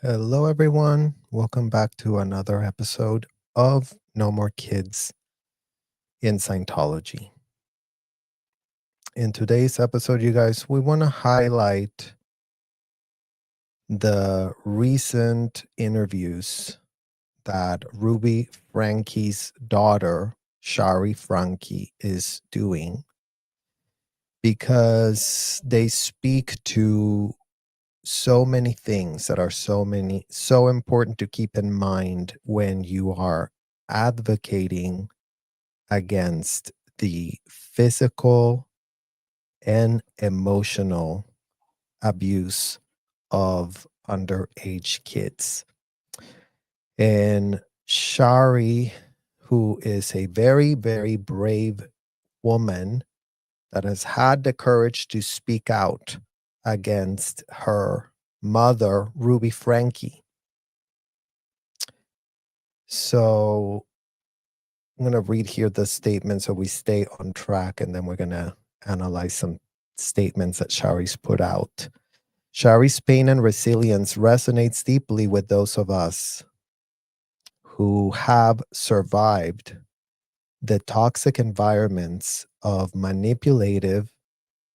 Hello, everyone. Welcome back to another episode of No More Kids in Scientology. In today's episode, you guys, we want to highlight the recent interviews that Ruby Franke's daughter, Shari Franke, is doing because they speak to so many things that are so important to keep in mind when you are advocating against the physical and emotional abuse of underage kids. And Shari, who is a very, very brave woman that has had the courage to speak out against her mother, Ruby Franke. So I'm going to read here the statement so we stay on track, and then we're going to analyze some statements that Shari's put out. Shari's pain and resilience resonates deeply with those of us who have survived the toxic environments of manipulative,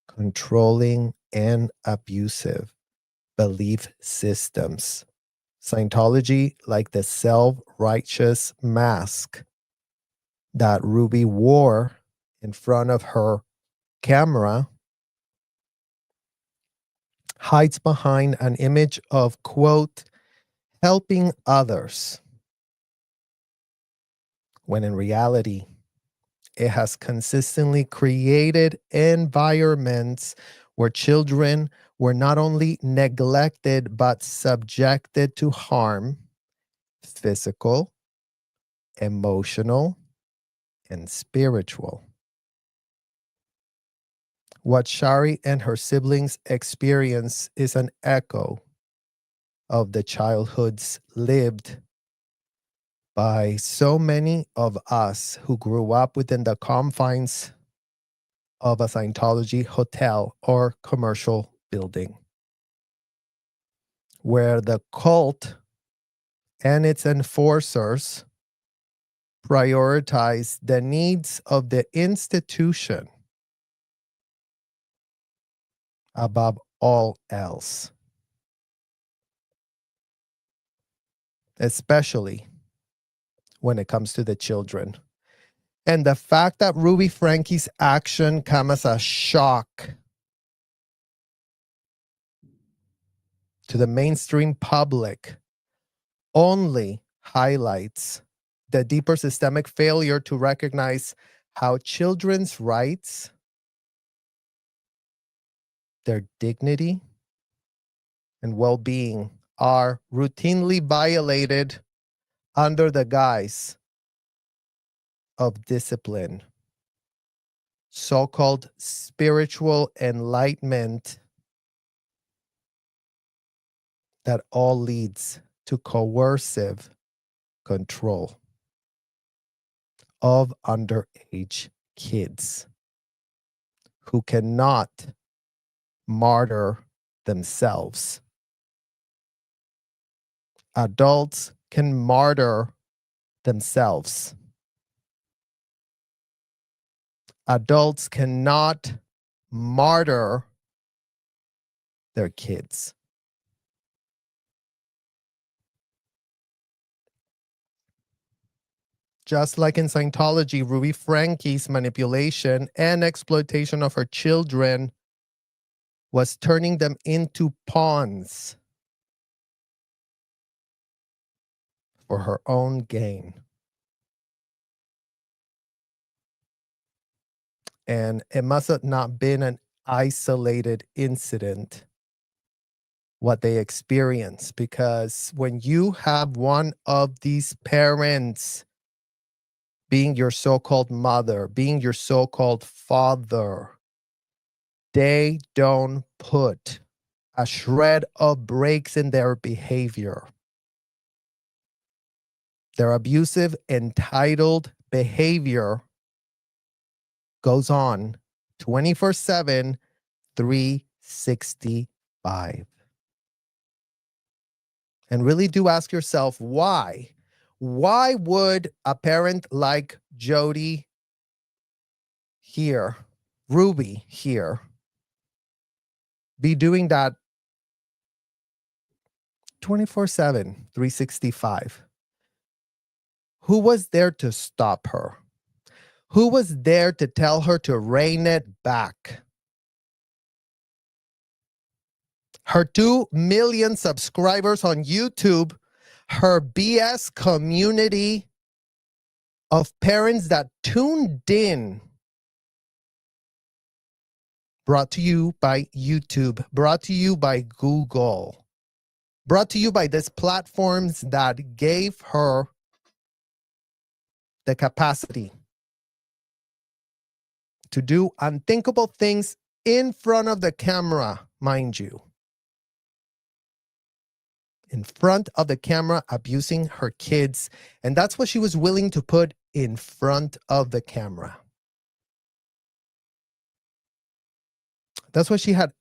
controlling, and abusive belief systems. Scientology, like the self-righteous mask that Ruby wore in front of her camera, hides behind an image of, quote, helping others, when in reality, it has consistently created environments where children were not only neglected, but subjected to harm, physical, emotional, and spiritual. What Shari and her siblings experience is an echo of the childhoods lived by so many of us who grew up within the confines of a Scientology hotel or commercial building, where the cult and its enforcers prioritize the needs of the institution above all else, especially when it comes to the children. And the fact that Ruby Franke's action came as a shock to the mainstream public only highlights the deeper systemic failure to recognize how children's rights, their dignity, and well-being are routinely violated under the guise of discipline, so-called spiritual enlightenment, that all leads to coercive control of underage kids who cannot martyr themselves. Adults can martyr themselves. Adults cannot martyr their kids. Just like in Scientology, Ruby Franke's manipulation and exploitation of her children was turning them into pawns for her own gain. And it must have not been an isolated incident what they experience, because when you have one of these parents being your so-called mother, being your so-called father, they don't put a shred of breaks in their behavior. Their abusive, entitled behavior goes on 24/7, 365. And really do ask yourself why. Why would a parent like Jody here, Ruby here, be doing that 24/7, 365? Who was there to stop her? Who was there to tell her to rein it back? Her 2 million subscribers on YouTube, her BS community of parents that tuned in. Brought to you by YouTube, brought to you by Google, brought to you by these platforms that gave her the capacity to do unthinkable things in front of the camera, mind you. In front of the camera, abusing her kids. And that's what she was willing to put in front of the camera. That's what she had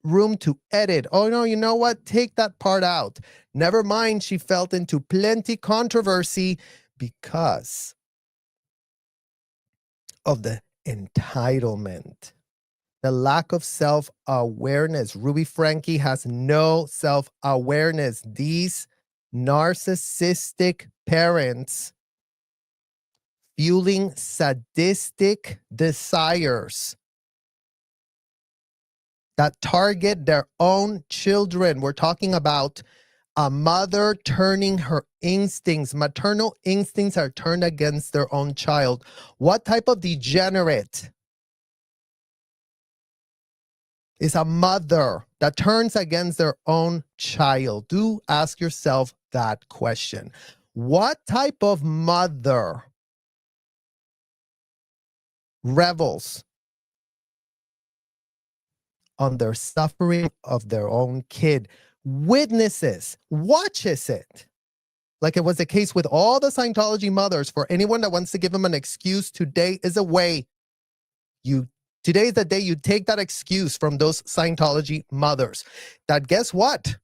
room to edit. Oh, no, you know what? Take that part out. Never mind, she fell into plenty controversy because of the entitlement, the lack of self-awareness. Ruby Franke has no self-awareness. These narcissistic parents fueling sadistic desires that target their own children. We're talking about a mother turning her instincts, maternal instincts are turned against their own child. What type of degenerate is a mother that turns against their own child? Do ask yourself that question. What type of mother revels on their suffering of their own kid, witnesses, watches it? Like it was the case with all the Scientology mothers. For anyone that wants to give them an excuse, today is a way. Today is the day you take that excuse from those Scientology mothers. That guess what?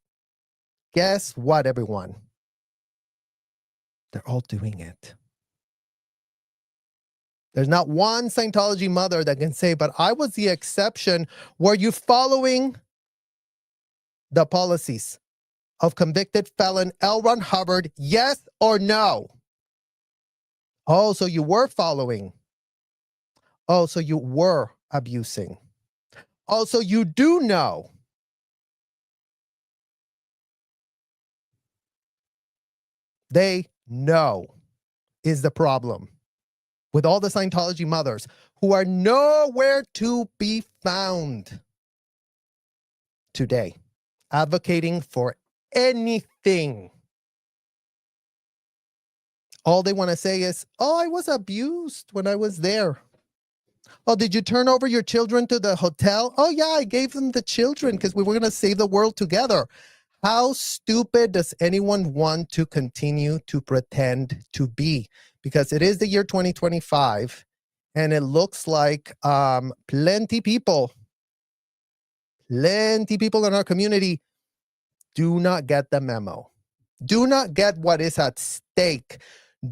Guess what, everyone? They're all doing it. There's not one Scientology mother that can say, but I was the exception. Were you following the policies of convicted felon L. Ron Hubbard? Yes or no? Oh, so you were following. Oh, so you were abusing. Oh, so you do know. They know is the problem with all the Scientology mothers who are nowhere to be found today, advocating for anything. All they want to say is, oh, I was abused when I was there. Oh, did you turn over your children to the hotel? Oh, yeah, I gave them the children because we were going to save the world together. How stupid does anyone want to continue to pretend to be? Because it is the year 2025, and it looks like plenty people in our community do not get the memo. Do not get what is at stake.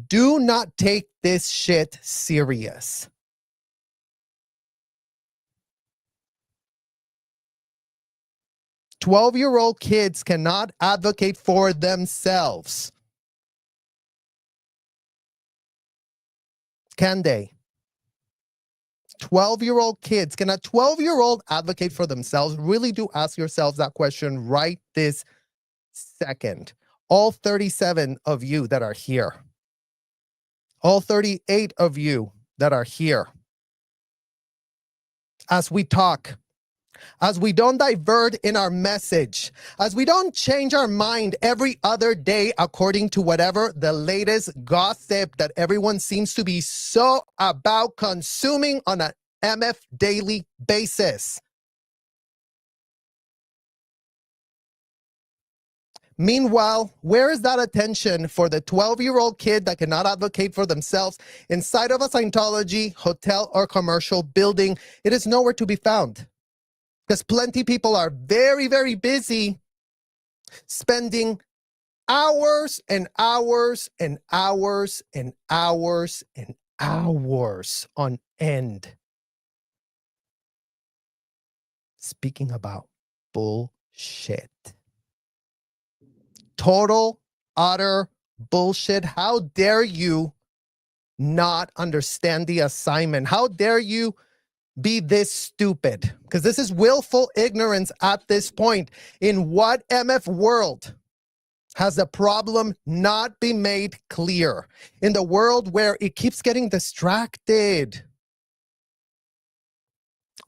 Do not take this shit serious. Twelve-year-old kids cannot advocate for themselves. Can they? 12-year-old kids, can a 12-year-old advocate for themselves? Really do ask yourselves that question right this second. All 37 of you that are here. All 38 of you that are here. As we talk, as we don't divert in our message, as we don't change our mind every other day according to whatever the latest gossip that everyone seems to be so about consuming on an MF daily basis. Meanwhile, where is that attention for the 12-year-old kid that cannot advocate for themselves inside of a Scientology hotel or commercial building? It is nowhere to be found. Because plenty people are very, very busy spending hours and hours and hours and hours and hours on end speaking about bullshit. Total, utter bullshit. How dare you not understand the assignment? How dare you be this stupid? Because this is willful ignorance at this point. In what MF world has the problem not been made clear? In the world where it keeps getting distracted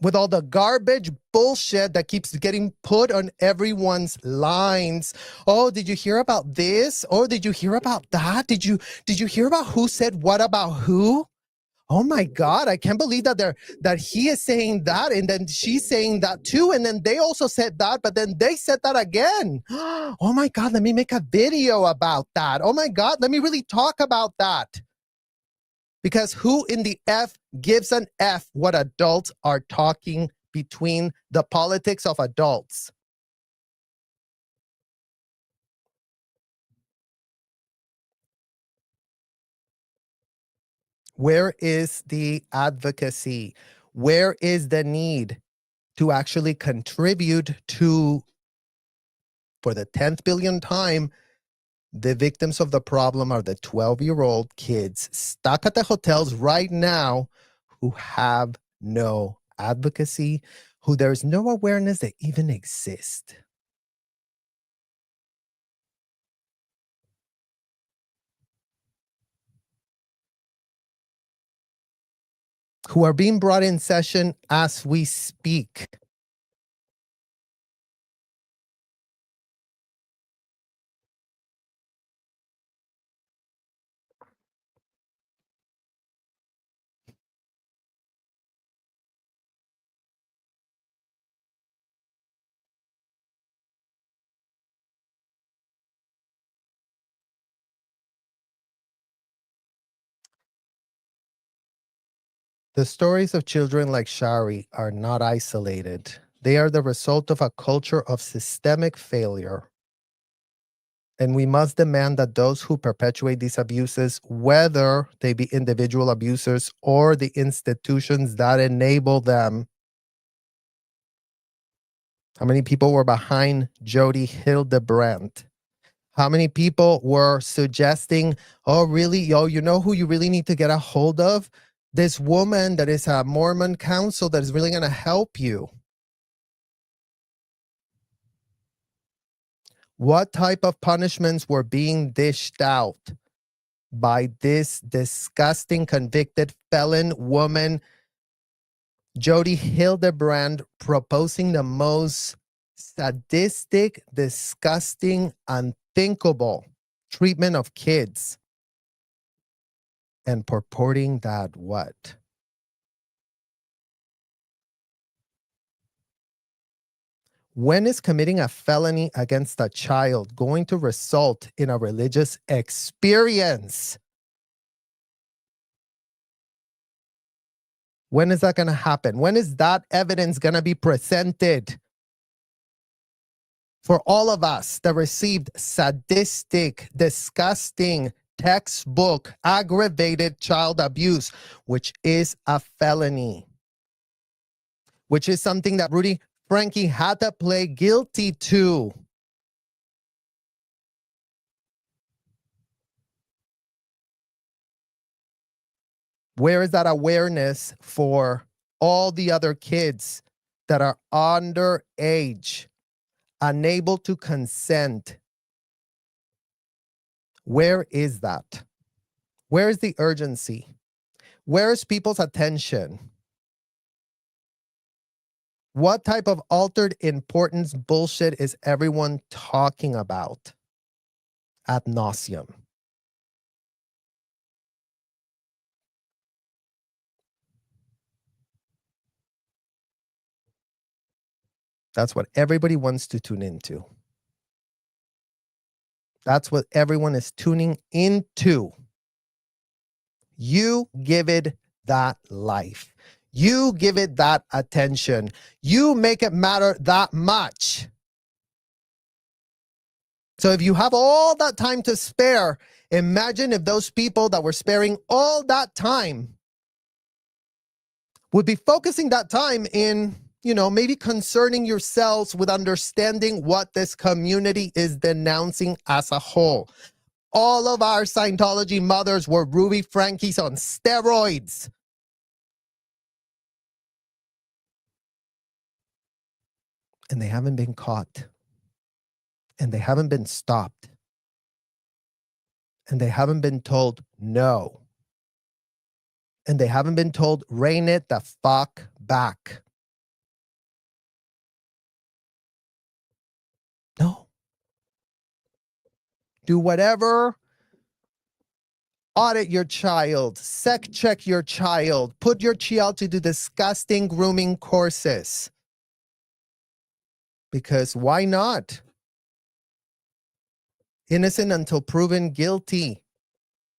with all the garbage bullshit that keeps getting put on everyone's lines. Oh, did you hear about this? Oh, did you hear about that? Did you hear about who said what about who? Oh my God, I can't believe that he is saying that, and then she's saying that too, and then they also said that, but then they said that again. Oh my God, let me make a video about that. Oh my God, let me really talk about that. Because who in the F gives an F what adults are talking between the politics of adults? Where is the advocacy? Where is the need to actually contribute to, for the 10th billion time, the victims of the problem are the 12-year-old kids stuck at the hotels right now who have no advocacy, who there's no awareness that even exist. Who are being brought in session as we speak. The stories of children like Shari are not isolated. They are the result of a culture of systemic failure. And we must demand that those who perpetuate these abuses, whether they be individual abusers or the institutions that enable them. How many people were behind Jodi Hildebrandt? How many people were suggesting, oh, really? Oh, you know who you really need to get a hold of? This woman that is a Mormon council that is really going to help you. What type of punishments were being dished out by this disgusting convicted felon woman, Jodi Hildebrandt, proposing the most sadistic, disgusting, unthinkable treatment of kids, and purporting that what? When is committing a felony against a child going to result in a religious experience? When is that going to happen? When is that evidence going to be presented for all of us that received sadistic, disgusting, textbook, aggravated child abuse, which is a felony, which is something that Ruby Franke had to plead guilty to? Where is that awareness for all the other kids that are underage, unable to consent? Where is that? Where is the urgency? Where is people's attention? What type of altered importance bullshit is everyone talking about ad nauseum? That's what everybody wants to tune into. That's what everyone is tuning into. You give it that life. You give it that attention. You make it matter that much. So if you have all that time to spare, imagine if those people that were sparing all that time would be focusing that time in, maybe concerning yourselves with understanding what this community is denouncing as a whole. All of our Scientology mothers were Ruby Frankes on steroids. And they haven't been caught. And they haven't been stopped. And they haven't been told no. And they haven't been told, rein it the fuck back. No. Do whatever. Audit your child. Sec check your child. Put your child to do disgusting grooming courses. Because why not? Innocent until proven guilty.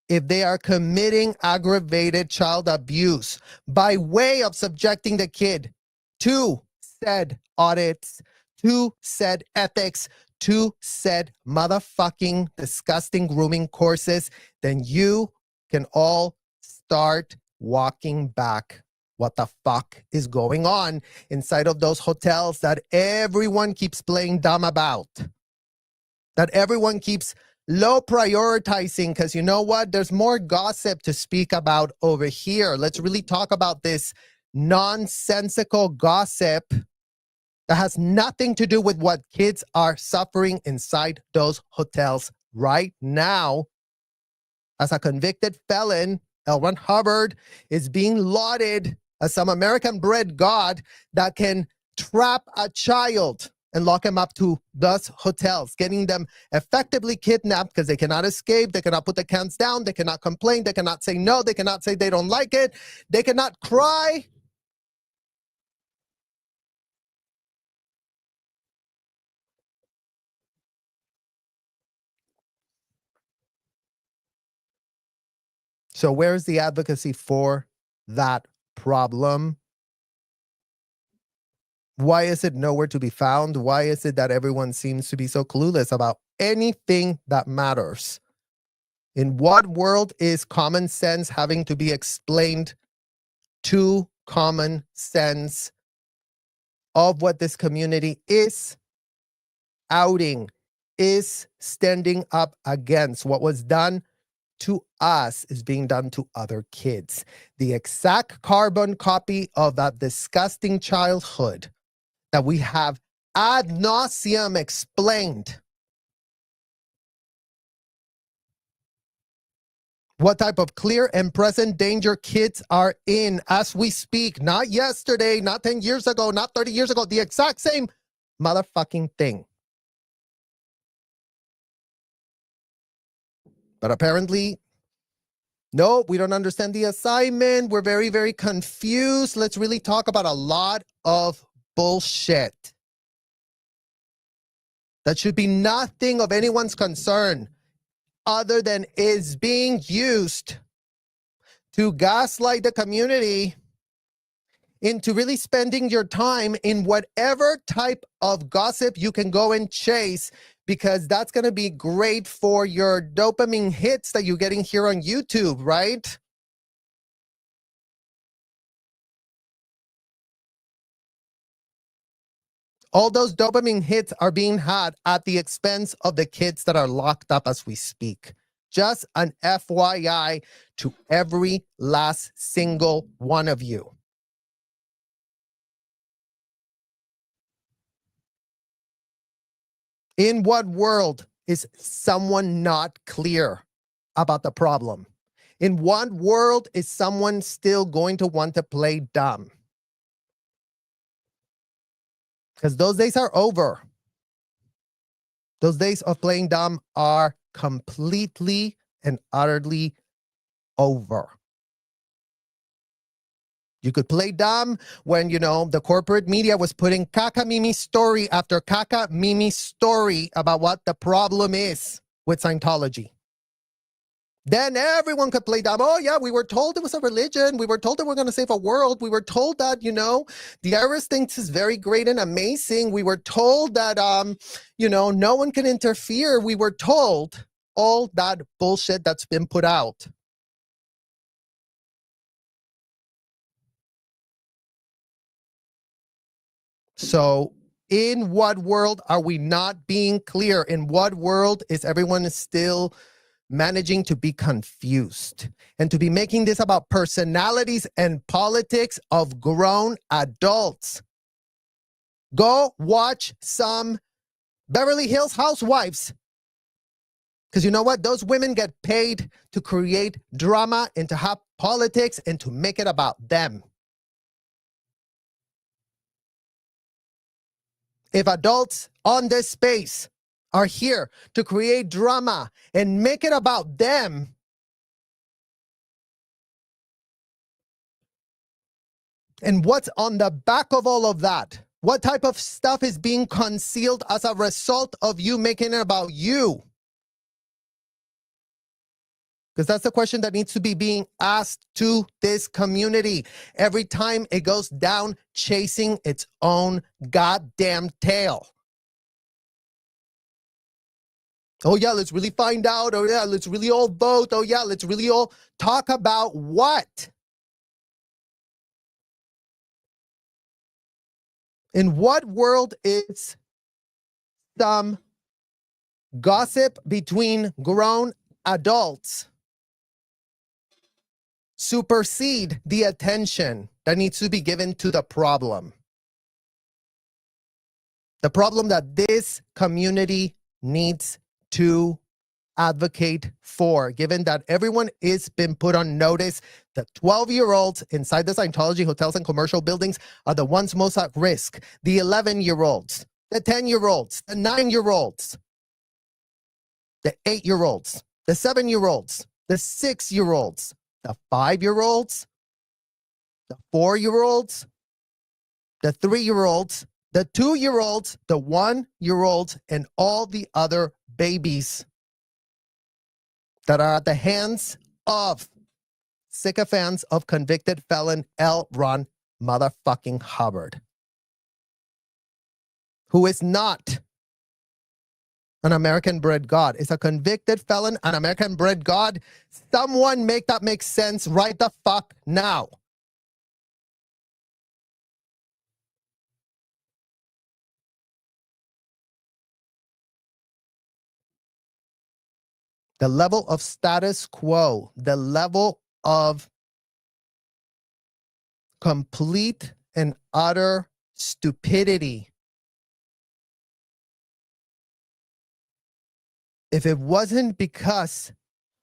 If they are committing aggravated child abuse by way of subjecting the kid to said audits, to said ethics, to said motherfucking disgusting grooming courses, then you can all start walking back what the fuck is going on inside of those hotels that everyone keeps playing dumb about, that everyone keeps low prioritizing, because you know what? There's more gossip to speak about over here. Let's really talk about this nonsensical gossip that has nothing to do with what kids are suffering inside those hotels right now. As a convicted felon, L. Ron Hubbard is being lauded as some American-bred god that can trap a child and lock him up to those hotels, getting them effectively kidnapped because they cannot escape, they cannot put the cans down, they cannot complain, they cannot say no, they cannot say they don't like it, they cannot cry. So where's the advocacy for that problem? Why is it nowhere to be found? Why is it that everyone seems to be so clueless about anything that matters? In what world is common sense having to be explained to common sense of what this community is outing, is standing up against? What was done to us is being done to other kids. The exact carbon copy of that disgusting childhood that we have ad nauseum explained. What type of clear and present danger kids are in as we speak. Not yesterday, not 10 years ago, not 30 years ago. The exact same motherfucking thing. But apparently, no, we don't understand the assignment. We're very, very confused. Let's really talk about a lot of bullshit that should be nothing of anyone's concern other than is being used to gaslight the community into really spending your time in whatever type of gossip you can go and chase, because that's going to be great for your dopamine hits that you're getting here on YouTube, right? All those dopamine hits are being had at the expense of the kids that are locked up as we speak. Just an FYI to every last single one of you. In what world is someone not clear about the problem? In what world is someone still going to want to play dumb? Because those days are over. Those days of playing dumb are completely and utterly over. You could play dumb when, the corporate media was putting caca mimi story after caca mimi story about what the problem is with Scientology. Then everyone could play dumb. Oh, yeah, we were told it was a religion. We were told that we're going to save a world. We were told that, the IRS thinks is very great and amazing. We were told that, no one can interfere. We were told all that bullshit that's been put out. So in what world are we not being clear? In what world is everyone still managing to be confused and to be making this about personalities and politics of grown adults? Go watch some Beverly Hills Housewives. Because you know what? Those women get paid to create drama and to have politics and to make it about them. If adults on this space are here to create drama and make it about them, and what's on the back of all of that? What type of stuff is being concealed as a result of you making it about you? Because that's the question that needs to be being asked to this community every time it goes down chasing its own goddamn tail. Oh, yeah, let's really find out. Oh, yeah, let's really all vote. Oh, yeah, let's really all talk about what? In what world is some gossip between grown adults supersede the attention that needs to be given to the problem? The problem that this community needs to advocate for, given that everyone is been put on notice that 12-year-olds inside the Scientology hotels and commercial buildings are the ones most at risk. The 11-year-olds, the 10-year-olds, the 9-year-olds, the 8-year-olds, the 7-year-olds, the 6-year-olds, the 5-year-olds, the 4-year-olds, the 3-year-olds, the 2-year-olds, the 1-year-olds, and all the other babies that are at the hands of sycophants of convicted felon L. Ron motherfucking Hubbard, who is not an American-bred God. Is a convicted felon, an American-bred God. Someone make that make sense right the fuck now. The level of status quo, the level of complete and utter stupidity. If it wasn't because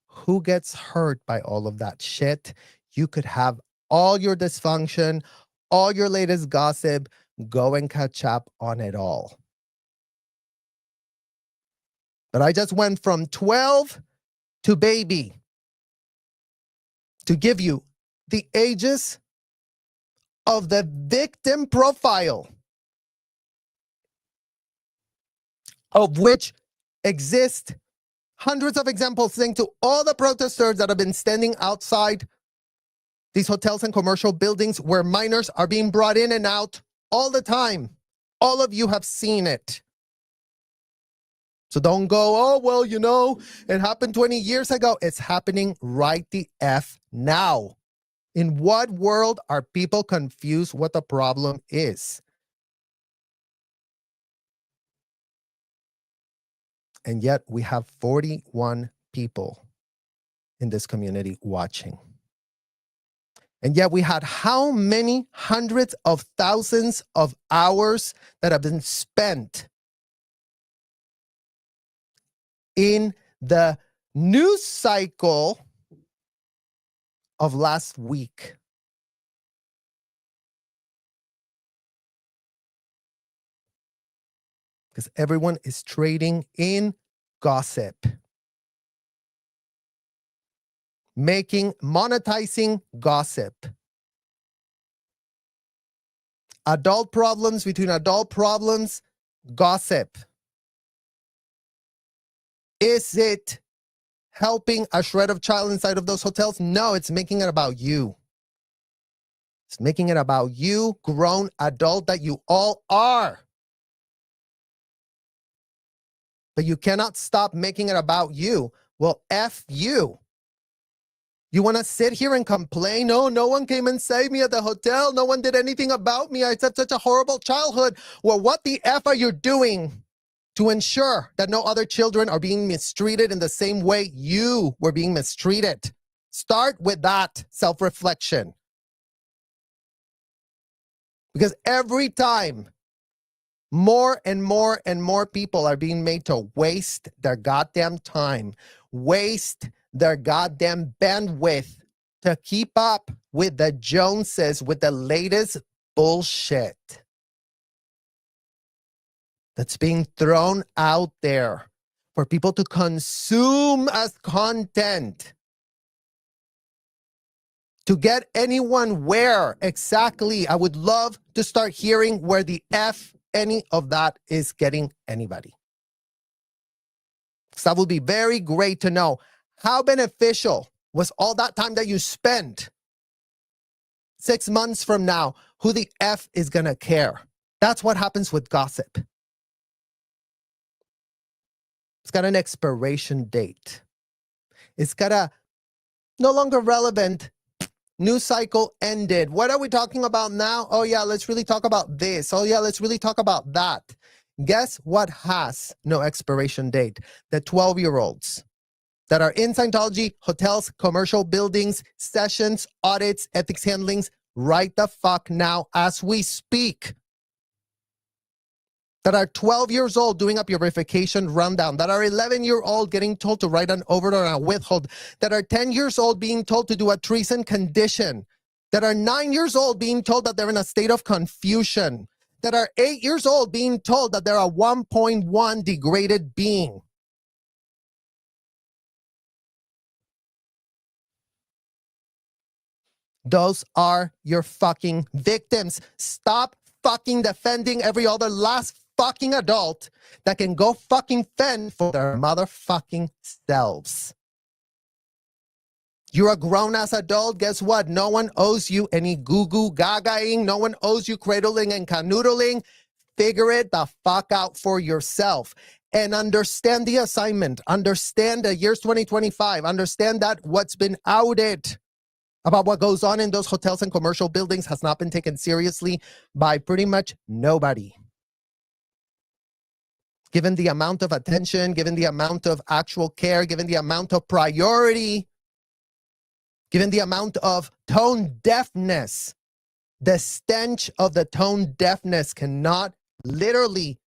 who gets hurt by all of that shit, you could have all your dysfunction, all your latest gossip, go and catch up on it all. But I just went from 12 to baby to give you the ages of the victim profile, of which exist hundreds of examples, thanks to all the protesters that have been standing outside these hotels and commercial buildings where minors are being brought in and out all the time. All of you have seen it. So don't go, oh, well, it happened 20 years ago. It's happening right the F now. In what world are people confused what the problem is? And yet we have 41 people in this community watching. And yet we had how many hundreds of thousands of hours that have been spent in the news cycle of last week. Because everyone is trading in gossip, monetizing gossip. Adult problems between adult problems, gossip. Is it helping a shred of child inside of those hotels? No, it's making it about you. It's making it about you, grown adult that you all are. But you cannot stop making it about you. Well, F you. You want to sit here and complain? No, no one came and saved me at the hotel. No one did anything about me. I had such a horrible childhood. Well, what the F are you doing to ensure that no other children are being mistreated in the same way you were being mistreated? Start with that self-reflection. Because every time more and more and more people are being made to waste their goddamn time, waste their goddamn bandwidth to keep up with the Joneses, with the latest bullshit that's being thrown out there for people to consume as content. To get anyone where exactly, I would love to start hearing where the F any of that is getting anybody. So that would be very great to know. How beneficial was all that time that you spent? 6 months from now, who the F is going to care? That's what happens with gossip. It's got an expiration date. It's got a no longer relevant. News cycle ended. What are we talking about now? Oh yeah, let's really talk about this. Oh yeah, let's really talk about that. Guess what has no expiration date? The 12-year-olds that are in Scientology, hotels, commercial buildings, sessions, audits, ethics handlings, right the fuck now as we speak. That are 12 years old doing a purification rundown, that are 11-year-old getting told to write an overload and a withhold, that are 10 years old being told to do a treason condition, that are 9 years old being told that they're in a state of confusion, that are 8 years old being told that they're a 1.1 degraded being. Those are your fucking victims. Stop fucking defending every other last fucking adult that can go fucking fend for their motherfucking selves. You're a grown-ass adult. Guess what? No one owes you any goo-goo gagaing. No one owes you cradling and canoodling. Figure it the fuck out for yourself. And understand the assignment. Understand the year's 2025. Understand that what's been outed about what goes on in those hotels and commercial buildings has not been taken seriously by pretty much nobody. Given the amount of attention, given the amount of actual care, given the amount of priority, given the amount of tone deafness, the stench of the tone deafness cannot literally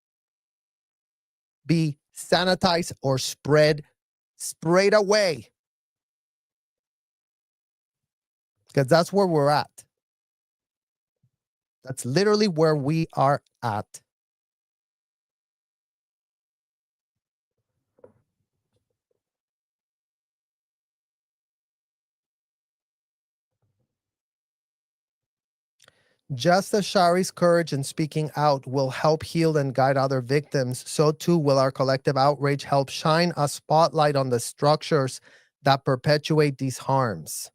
be sanitized or sprayed away. Because that's where we're at. That's literally where we are at. Just as Shari's courage in speaking out will help heal and guide other victims, so too will our collective outrage help shine a spotlight on the structures that perpetuate these harms.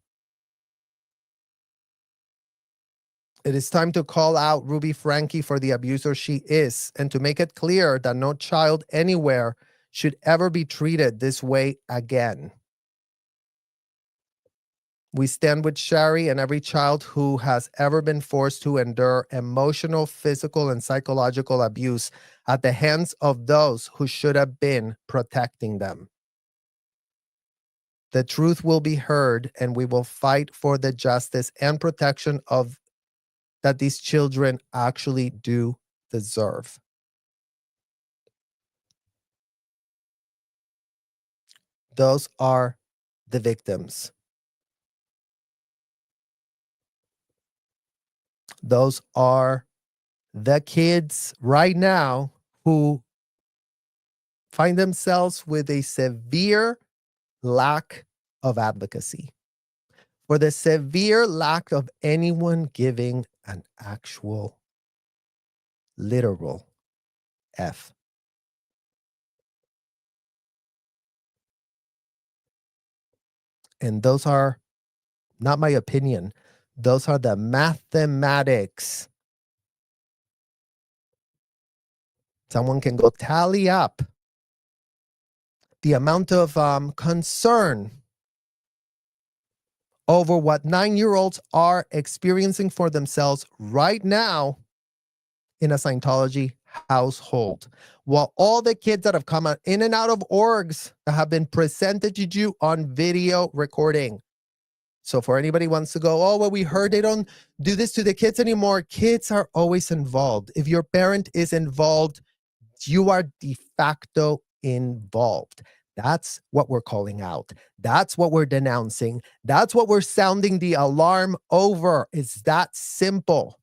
It is time to call out Ruby Franke for the abuser she is, and to make it clear that no child anywhere should ever be treated this way again. We stand with Shari and every child who has ever been forced to endure emotional, physical, and psychological abuse at the hands of those who should have been protecting them. The truth will be heard, and we will fight for the justice and protection of that these children actually do deserve. Those are the victims. Those are the kids right now who find themselves with a severe lack of advocacy, for the severe lack of anyone giving an actual, literal F. And those are not my opinion. Those are the mathematics. Someone can go tally up the amount of concern over what 9-year-olds are experiencing for themselves right now in a Scientology household. While all the kids that have come in and out of orgs that have been presented to you on video recording. So for anybody who wants to go, oh, well, we heard they don't do this to the kids anymore. Kids are always involved. If your parent is involved, you are de facto involved. That's what we're calling out. That's what we're denouncing. That's what we're sounding the alarm over. It's that simple.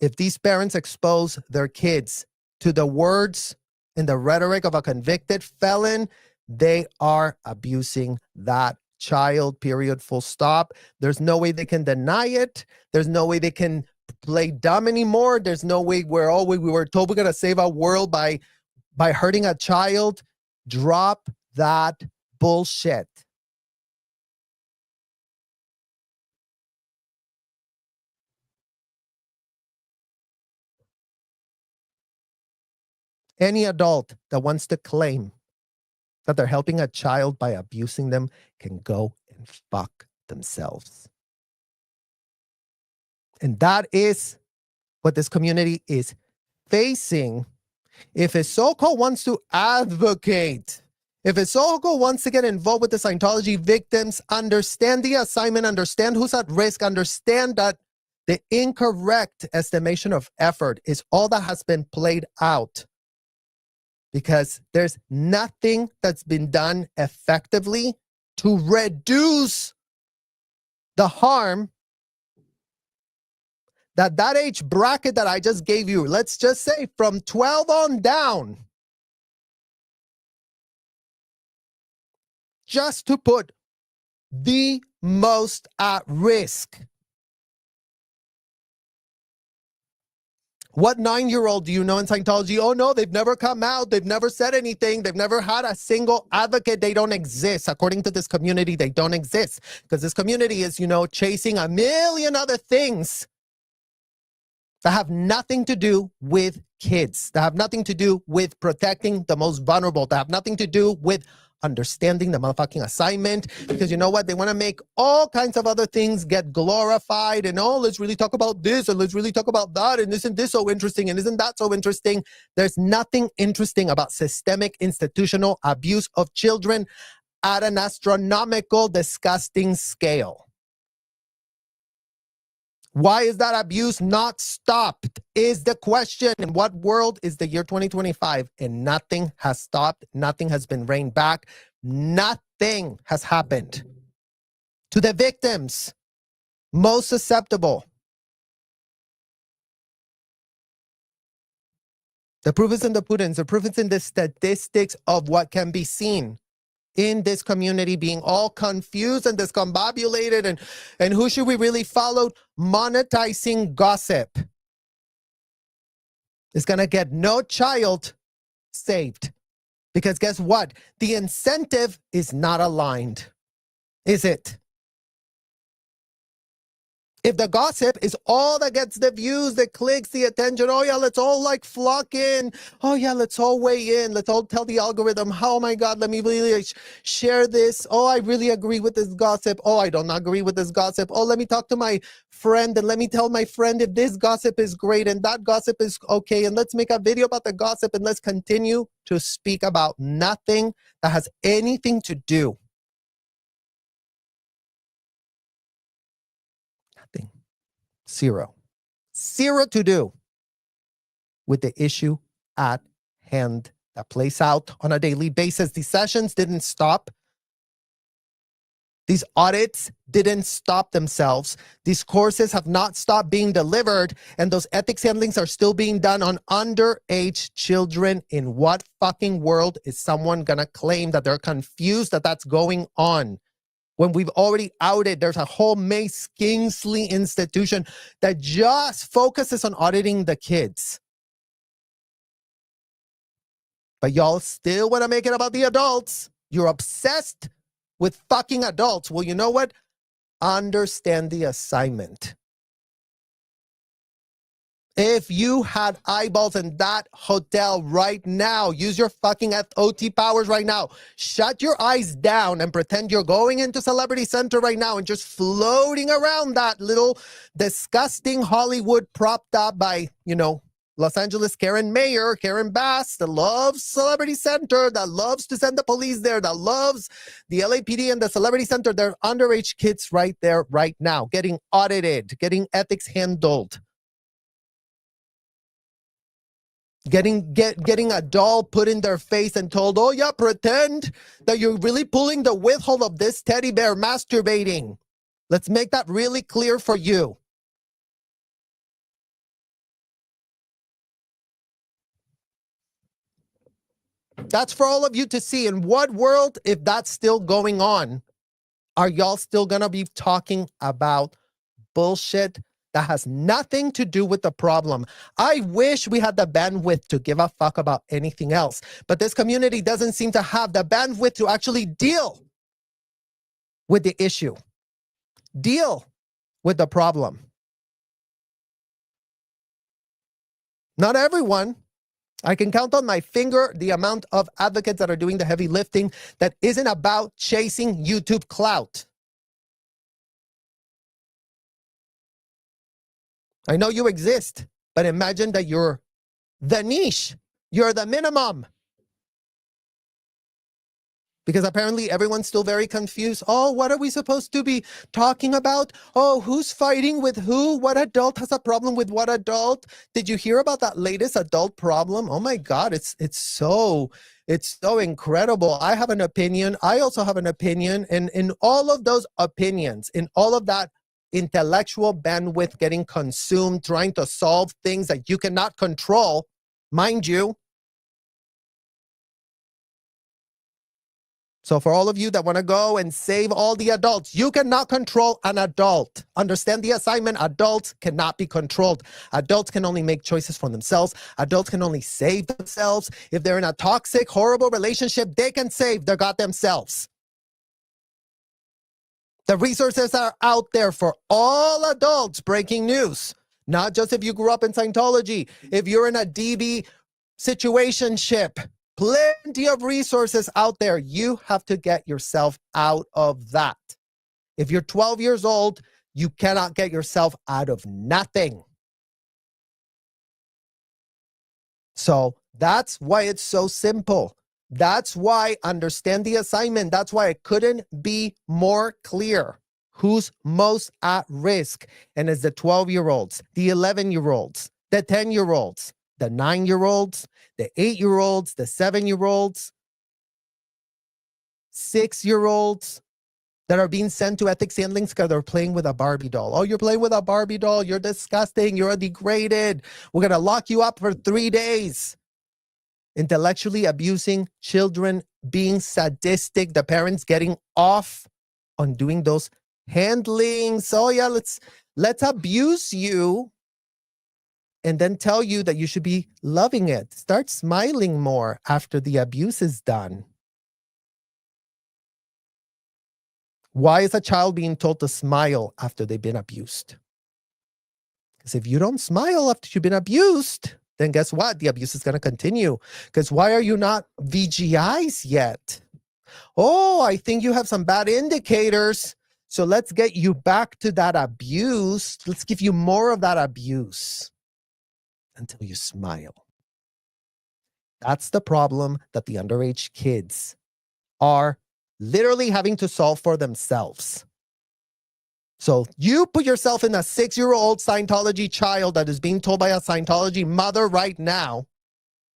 If these parents expose their kids to the words and the rhetoric of a convicted felon, they are abusing that child, period, full stop. There's no way they can deny it. There's no way they can play dumb anymore. There's no way we were told we're going to save our world by hurting a child. Drop that bullshit. Any adult that wants to claim that they're helping a child by abusing them can go and fuck themselves. And that is what this community is facing. If a so-called wants to advocate, if a so-called wants to get involved with the Scientology victims, understand the assignment, understand who's at risk, understand that the incorrect estimation of effort is all that has been played out. Because there's nothing that's been done effectively to reduce the harm that age bracket that I just gave you, let's just say from 12 on down, just to put the most at risk. What 9-year-old do you know in Scientology? Oh no, they've never come out. They've never said anything. They've never had a single advocate. They don't exist. According to this community, they don't exist. Because this community is, chasing a million other things that have nothing to do with kids, that have nothing to do with protecting the most vulnerable, that have nothing to do with understanding the motherfucking assignment. Because you know what? They want to make all kinds of other things get glorified, and let's really talk about this, and let's really talk about that, and isn't this so interesting, and isn't that so interesting? There's nothing interesting about systemic institutional abuse of children at an astronomical, disgusting scale. Why is that abuse not stopped is the question. In what world is the year 2025 and nothing has stopped? Nothing has been reined back. Nothing has happened to the victims most susceptible. The proof is in the puddings. The proof is in the statistics of what can be seen in this community being all confused and discombobulated, and who should we really follow? Monetizing gossip is going to get no child saved, because guess what? The incentive is not aligned, is it? If the gossip is all that gets the views, the clicks, the attention, oh yeah, let's all flock in. Oh yeah, let's all weigh in. Let's all tell the algorithm, oh my God, let me really share this. Oh, I really agree with this gossip. Oh, I don't agree with this gossip. Oh, let me talk to my friend and let me tell my friend if this gossip is great and that gossip is okay. And let's make a video about the gossip, and let's continue to speak about nothing that has anything to do. Nothing. Zero to do with the issue at hand that plays out on a daily basis. These sessions didn't stop. These audits didn't stop themselves. These courses have not stopped being delivered, and those ethics handlings are still being done on underage children. In what fucking world is someone gonna claim that they're confused that that's going on, when we've already outed there's a whole Mace Kingsley institution that just focuses on auditing the kids? But y'all still want to make it about the adults. You're obsessed with fucking adults. Well, you know what? Understand the assignment. If you had eyeballs in that hotel right now, use your fucking OT powers right now. Shut your eyes down and pretend you're going into Celebrity Center right now and just floating around that little disgusting Hollywood propped up by, Los Angeles Karen Mayer, Karen Bass, that loves Celebrity Center, that loves to send the police there, that loves the LAPD and the Celebrity Center. They're underage kids right there right now, getting audited, getting ethics handled. Getting a doll put in their face and told, oh yeah, pretend that you're really pulling the withhold of this teddy bear masturbating. Let's make that really clear for you. That's for all of you to see. In what world, if that's still going on, are y'all still gonna be talking about bullshit that has nothing to do with the problem? I wish we had the bandwidth to give a fuck about anything else, but this community doesn't seem to have the bandwidth to actually deal with the issue, deal with the problem. Not everyone. I can count on my finger the amount of advocates that are doing the heavy lifting that isn't about chasing YouTube clout. I know you exist, but imagine that you're the niche. You're the minimum. Because apparently everyone's still very confused. Oh, what are we supposed to be talking about? Oh, who's fighting with who? What adult has a problem with what adult? Did you hear about that latest adult problem? Oh my God, it's so incredible. I have an opinion. I also have an opinion. And in all of those opinions, in all of that intellectual bandwidth getting consumed, trying to solve things that you cannot control, mind you. So for all of you that want to go and save all the adults, you cannot control an adult. Understand the assignment. Adults cannot be controlled. Adults can only make choices for themselves. Adults can only save themselves. If they're in a toxic, horrible relationship, they can save their goddamn selves. The resources are out there for all adults. Breaking news. Not just if you grew up in Scientology. If you're in a DB situationship, plenty of resources out there. You have to get yourself out of that. If you're 12 years old, you cannot get yourself out of nothing. So that's why it's so simple. That's why understand the assignment. That's why it couldn't be more clear. Who's most at risk? And it's the 12-year-olds, the 11-year-olds, the 10-year-olds, the 9-year-olds, the 8-year-olds, the 7-year-olds, 6-year-olds that are being sent to ethics handlings because they're playing with a Barbie doll. Oh, you're playing with a Barbie doll. You're disgusting. You're degraded. We're going to lock you up for 3 days. Intellectually abusing children, being sadistic, the parents getting off on doing those handlings. Oh yeah, let's abuse you and then tell you that you should be loving it. Start smiling more after the abuse is done. Why is a child being told to smile after they've been abused? Because if you don't smile after you've been abused, then guess what? The abuse is going to continue. Because why are you not VGIs yet? Oh, I think you have some bad indicators. So let's get you back to that abuse. Let's give you more of that abuse until you smile. That's the problem that the underage kids are literally having to solve for themselves. So you put yourself in a 6-year-old Scientology child that is being told by a Scientology mother right now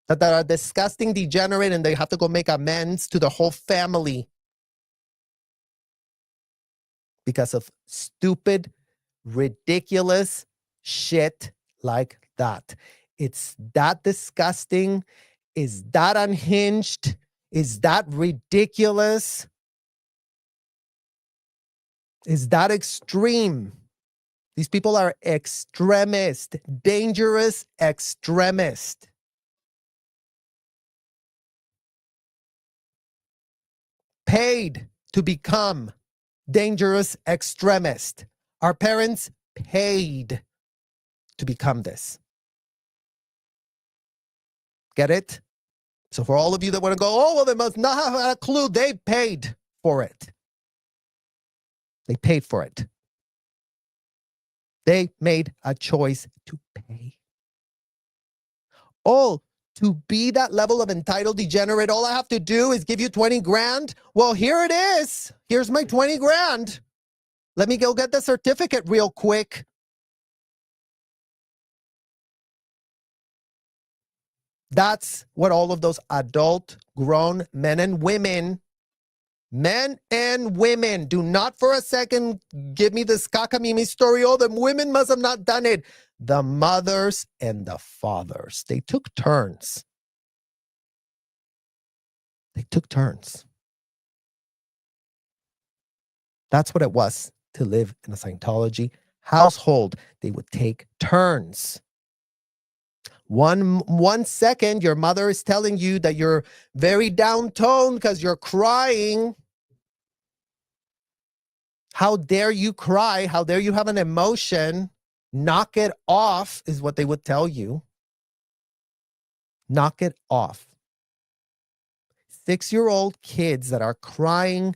that they are disgusting, degenerate, and they have to go make amends to the whole family because of stupid, ridiculous shit like that. It's that disgusting. Is that unhinged? Is that ridiculous? Is that extreme? These people are extremist, dangerous extremist. Paid to become dangerous extremists. Our parents paid to become this. Get it? So for all of you that want to go, oh, well, they must not have a clue. They paid for it. They paid for it. They made a choice to pay. Oh, to be that level of entitled degenerate, all I have to do is give you 20 grand. Well, here it is. Here's my 20 grand. Let me go get the certificate real quick. That's what all of those adult, grown men and women, do not for a second give me this cacamimi story. Oh, the women must have not done it. The mothers and the fathers, they took turns. They took turns. That's what it was to live in a Scientology household. They would take turns. One second, your mother is telling you that you're very down-toned because you're crying. How dare you cry? How dare you have an emotion? Knock it off is what they would tell you. Knock it off. 6-year-old kids that are crying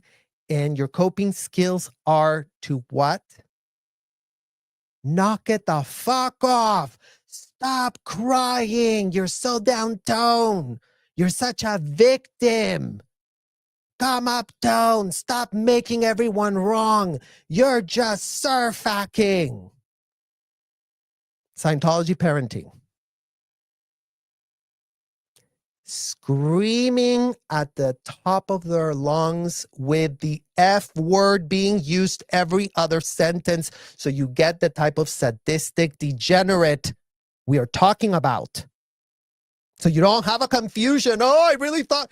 and your coping skills are to what? Knock it the fuck off. Stop crying. You're so down-toned. You're such a victim. Come uptown. Stop making everyone wrong. You're just surf hacking. Scientology parenting. Screaming at the top of their lungs with the F word being used every other sentence, so you get the type of sadistic degenerate we are talking about. So you don't have a confusion. Oh, I really thought.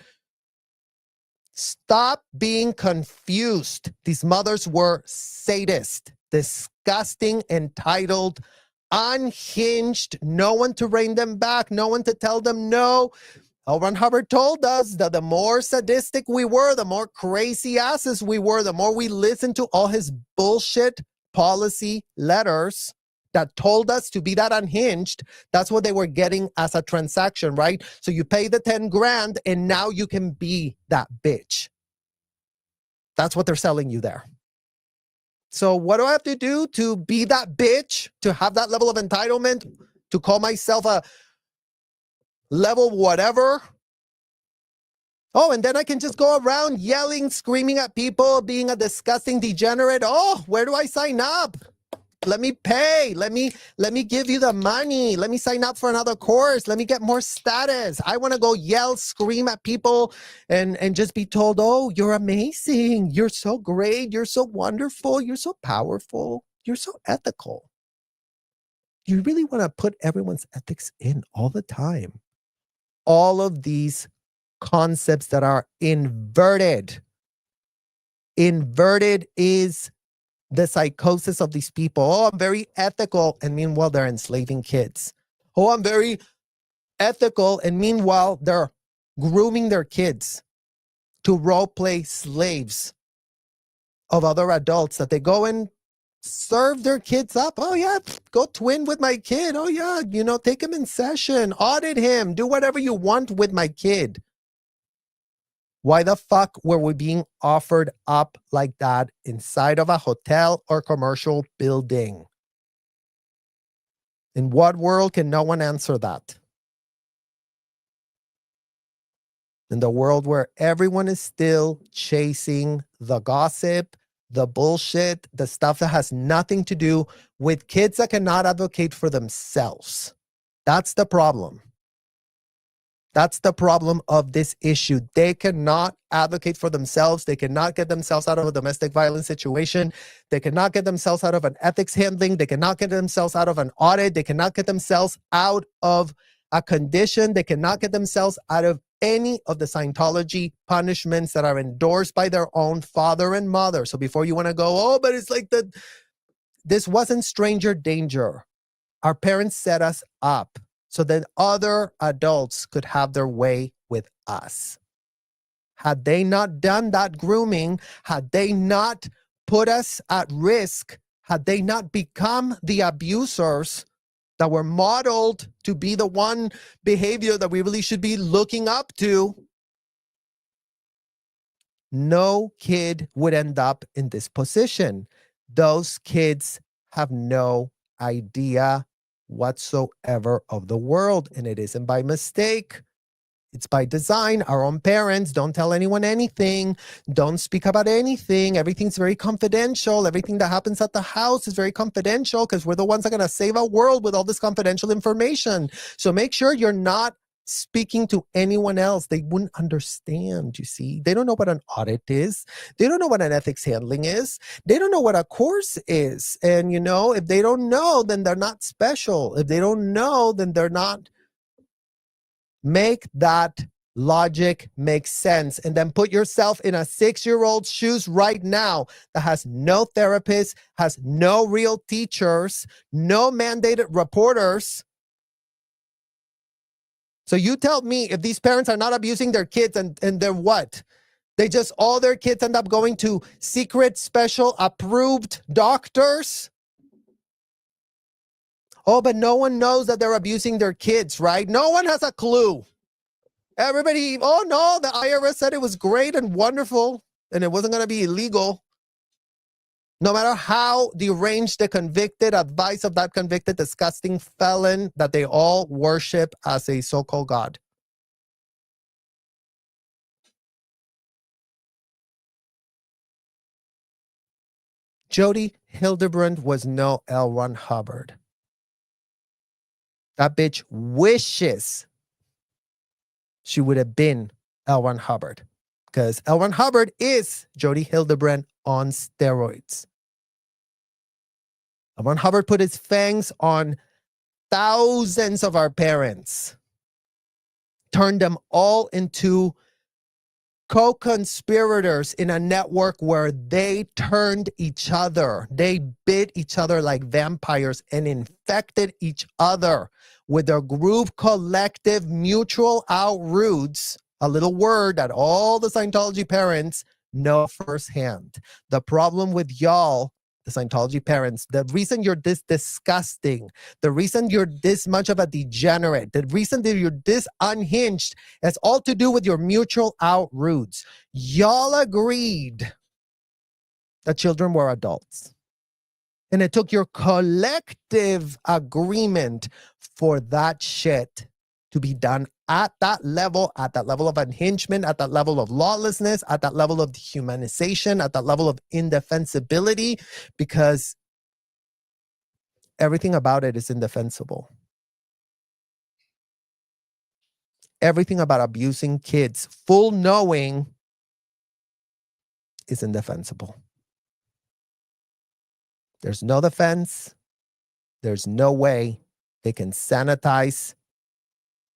Stop being confused. These mothers were sadist, disgusting, entitled, unhinged, no one to rein them back, no one to tell them no. L. Ron Hubbard told us that the more sadistic we were, the more crazy asses we were, the more we listened to all his bullshit policy letters that told us to be that unhinged. That's what they were getting as a transaction, right? So you pay the 10 grand and now you can be that bitch. That's what they're selling you there. So what do I have to do to be that bitch, to have that level of entitlement, to call myself a level whatever? Oh, and then I can just go around yelling, screaming at people, being a disgusting degenerate. Oh, where do I sign up? Let me pay. Let me give you the money. Let me sign up for another course. Let me get more status. I want to go yell, scream at people and just be told, oh, you're amazing. You're so great. You're so wonderful. You're so powerful. You're so ethical. You really want to put everyone's ethics in all the time. All of these concepts that are inverted. Inverted is the psychosis of these people. Oh, I'm very ethical. And meanwhile, they're enslaving kids. Oh, I'm very ethical. And meanwhile, they're grooming their kids to role play slaves of other adults that they go and serve their kids up. Oh, yeah, go twin with my kid. Oh, yeah, take him in session, audit him, do whatever you want with my kid. Why the fuck were we being offered up like that inside of a hotel or commercial building? In what world can no one answer that? In the world where everyone is still chasing the gossip, the bullshit, the stuff that has nothing to do with kids that cannot advocate for themselves. That's the problem. That's the problem of this issue. They cannot advocate for themselves. They cannot get themselves out of a domestic violence situation. They cannot get themselves out of an ethics handling. They cannot get themselves out of an audit. They cannot get themselves out of a condition. They cannot get themselves out of any of the Scientology punishments that are endorsed by their own father and mother. So before you want to go, oh, but it's like this wasn't stranger danger. Our parents set us up so that other adults could have their way with us. Had they not done that grooming, had they not put us at risk, had they not become the abusers that were modeled to be the one behavior that we really should be looking up to, no kid would end up in this position. Those kids have no idea whatsoever of the world, and it isn't by mistake. It's by design. Our own parents don't tell anyone anything, don't speak about anything. Everything's very confidential. Everything that happens at the house is very confidential because we're the ones that are going to save our world with all this confidential information. So make sure you're not speaking to anyone else. They wouldn't understand, you see. They don't know what an audit is. They don't know what an ethics handling is. They don't know what a course is. And, if they don't know, then they're not special. If they don't know, then they're not. Make that logic make sense, and then put yourself in a 6-year-old's shoes right now that has no therapist, has no real teachers, no mandated reporters. So you tell me, if these parents are not abusing their kids, and then what? They just, all their kids end up going to secret, special, approved doctors? Oh, but no one knows that they're abusing their kids, right? No one has a clue. Everybody, oh no, the IRS said it was great and wonderful and it wasn't going to be illegal. No matter how deranged the convicted, advice of that convicted, disgusting felon that they all worship as a so-called God. Jody Hildebrand was no L. Ron Hubbard. That bitch wishes she would have been L. Ron Hubbard, because L. Ron Hubbard is Jody Hildebrand on steroids. L. Ron Hubbard put his fangs on thousands of our parents, turned them all into co-conspirators in a network where they turned each other. They bit each other like vampires and infected each other with their group collective mutual outroots, a little word that all the Scientology parents know firsthand. The problem with y'all, the Scientology parents, the reason you're this disgusting, the reason you're this much of a degenerate, the reason that you're this unhinged, has all to do with your mutual outroots. Y'all agreed that children were adults. And it took your collective agreement for that shit to be done at that level of unhingement, at that level of lawlessness, at that level of dehumanization, at that level of indefensibility, because everything about it is indefensible. Everything about abusing kids, full knowing, is indefensible. There's no defense. There's no way they can sanitize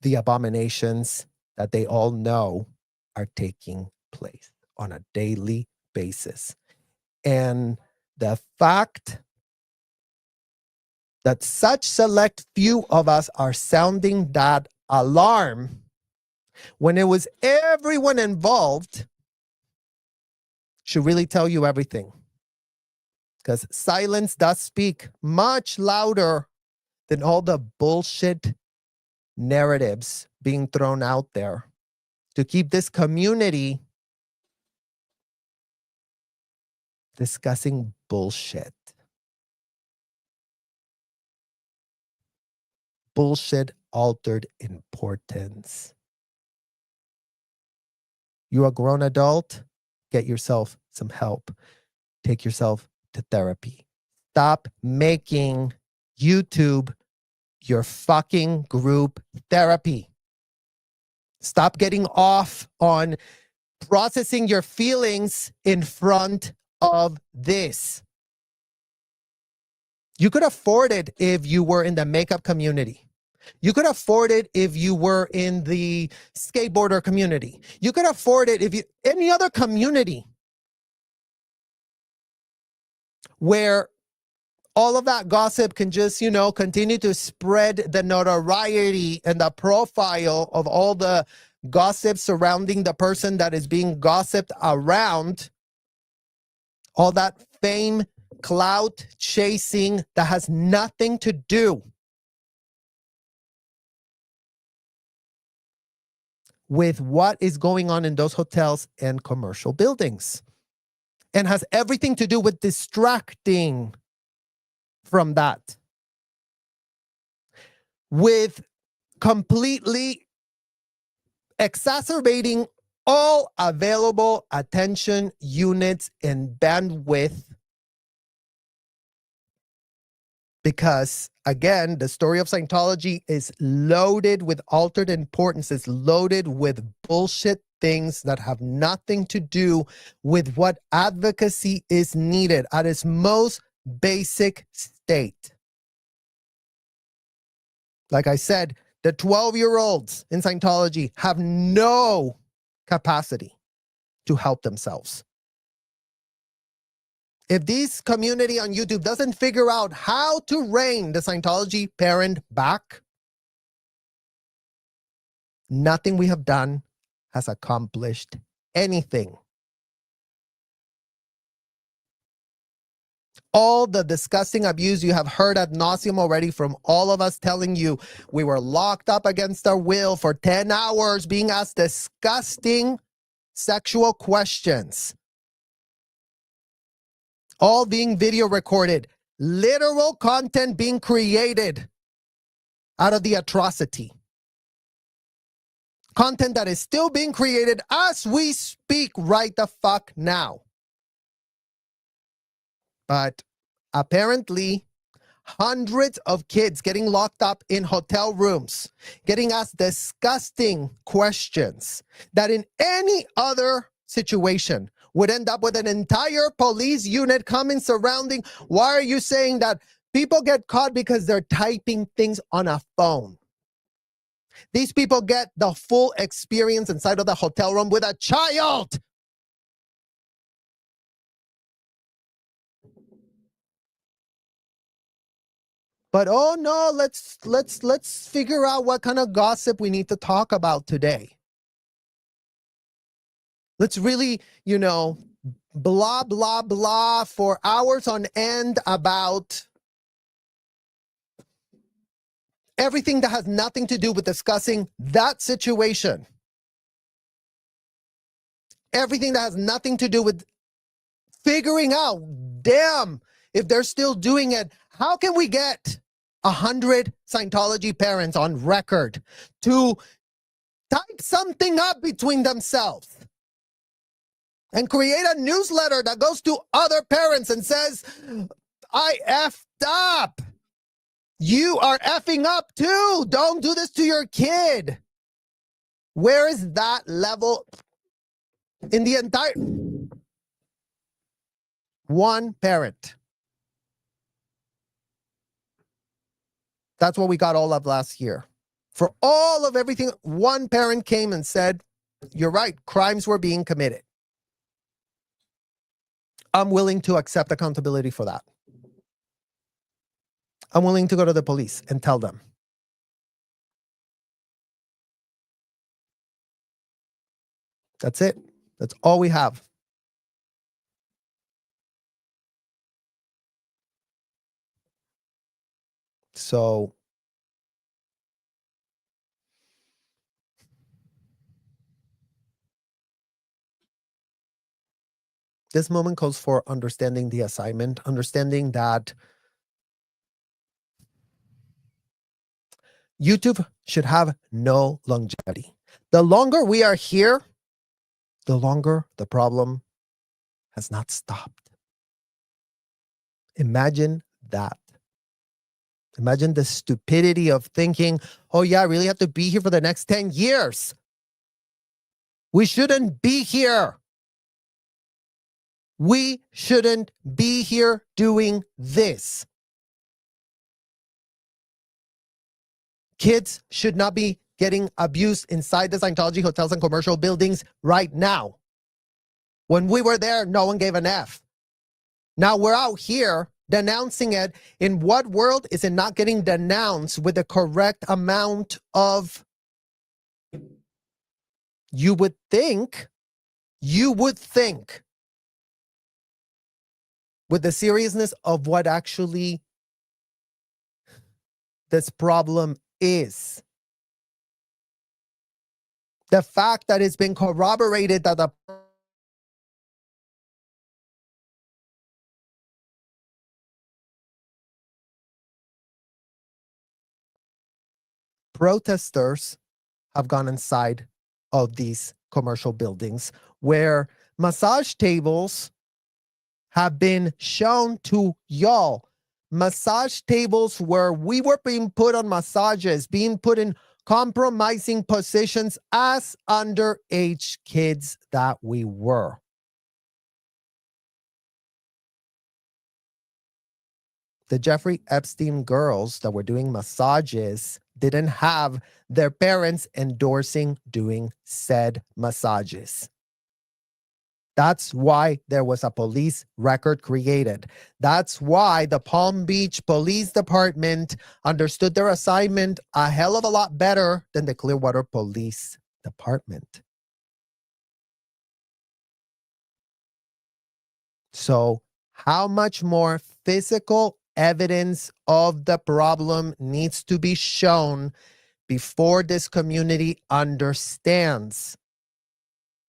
the abominations that they all know are taking place on a daily basis. And the fact that such select few of us are sounding that alarm when it was everyone involved should really tell you everything. Because silence does speak much louder than all the bullshit narratives being thrown out there to keep this community discussing bullshit. Bullshit altered importance. You're a grown adult, get yourself some help. Take yourself to therapy. Stop making YouTube your fucking group therapy. Stop getting off on processing your feelings in front of this. You could afford it if you were in the makeup community. You could afford it if you were in the skateboarder community. You could afford it if you any other community where all of that gossip can just, continue to spread the notoriety and the profile of all the gossip surrounding the person that is being gossiped around, all that fame, clout chasing that has nothing to do with what is going on in those hotels and commercial buildings, and has everything to do with distracting from that, with completely exacerbating all available attention units and bandwidth. Because again, the story of Scientology is loaded with altered importance, is loaded with bullshit things that have nothing to do with what advocacy is needed at its most basic state. Like I said, the 12-year-olds in Scientology have no capacity to help themselves. If this community on YouTube doesn't figure out how to rein the Scientology parent back, nothing we have done has accomplished anything. All the disgusting abuse you have heard ad nauseum already from all of us telling you we were locked up against our will for 10 hours being asked disgusting sexual questions. All being video recorded, literal content being created out of the atrocity. Content that is still being created as we speak right the fuck now. But apparently, hundreds of kids getting locked up in hotel rooms, getting asked disgusting questions that in any other situation would end up with an entire police unit coming surrounding. Why are you saying that people get caught because they're typing things on a phone? These people get the full experience inside of the hotel room with a child. But oh no, let's figure out what kind of gossip we need to talk about today. Let's really, blah, blah, blah for hours on end about everything that has nothing to do with discussing that situation. Everything that has nothing to do with figuring out, damn, if they're still doing it, how can we get 100 Scientology parents on record to type something up between themselves and create a newsletter that goes to other parents and says, I effed up. You are effing up too. Don't do this to your kid. Where is that level in the entire... One parent. That's what we got all of last year. For all of everything, one parent came and said, you're right, crimes were being committed. I'm willing to accept accountability for that. I'm willing to go to the police and tell them. That's it. That's all we have. So this moment calls for understanding the assignment, understanding that YouTube should have no longevity. The longer we are here, the longer the problem has not stopped. Imagine that. Imagine the stupidity of thinking, oh yeah, I really have to be here for the next 10 years. We shouldn't be here. We shouldn't be here doing this. Kids should not be getting abused inside the Scientology hotels and commercial buildings right now. When we were there, no one gave an F. Now we're out here denouncing it. In what world is it not getting denounced with the correct amount of you would think, with the seriousness of what actually this problem is, the fact that it's been corroborated that the protesters have gone inside of these commercial buildings where massage tables have been shown to y'all. Massage tables where we were being put on massages, being put in compromising positions as underage kids that we were. The Jeffrey Epstein girls that were doing massages didn't have their parents endorsing doing said massages. That's why there was a police record created. That's why the Palm Beach Police Department understood their assignment a hell of a lot better than the Clearwater Police Department. So, how much more physical evidence of the problem needs to be shown before this community understands